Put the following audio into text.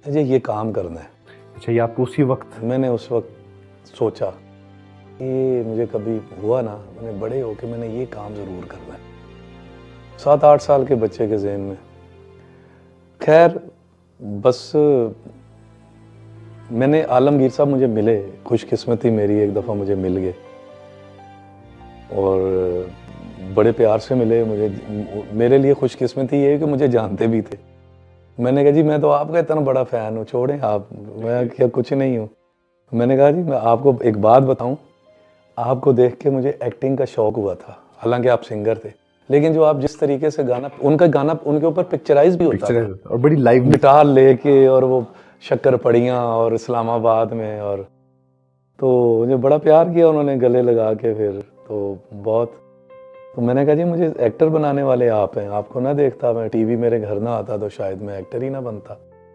मुझे ये काम करना है। अच्छा, ये आपको उसी वक्त? मैंने उस वक्त सोचा कि मुझे कभी हुआ ना, मैंने बड़े होके मैंने ये काम ज़रूर करना है। 7-8 साल के बच्चे के ज़हन में। खैर बस मैंने आलमगीर साहब मुझे मिले, खुशकिस्मती मेरी एक दफ़ा मुझे मिल गए और बड़े प्यार से मिले मुझे। मेरे लिए खुशकिस्मती ये है कि मुझे जानते भी थे। मैंने कहा जी मैं तो आपका इतना बड़ा फ़ैन हूँ, छोड़ें आप, मैं क्या कुछ नहीं हूँ। मैंने कहा जी मैं आपको एक बात बताऊँ, आपको देख के मुझे एक्टिंग का शौक़ हुआ था, हालांकि आप सिंगर थे, लेकिन जो आप जिस तरीके से गाना उनके ऊपर पिक्चराइज भी होता था और बड़ी लाइव गिटार लेके, और वो शक्करपड़ियाँ और इस्लामाबाद में, और तो मुझे बड़ा प्यार किया उन्होंने गले लगा के। फिर तो बहुत, तो मैंने कहा जी मुझे एक्टर बनाने वाले आप हैं, आपको ना देखता मैं, टीवी मेरे घर ना आता तो शायद मैं एक्टर ही ना बनता।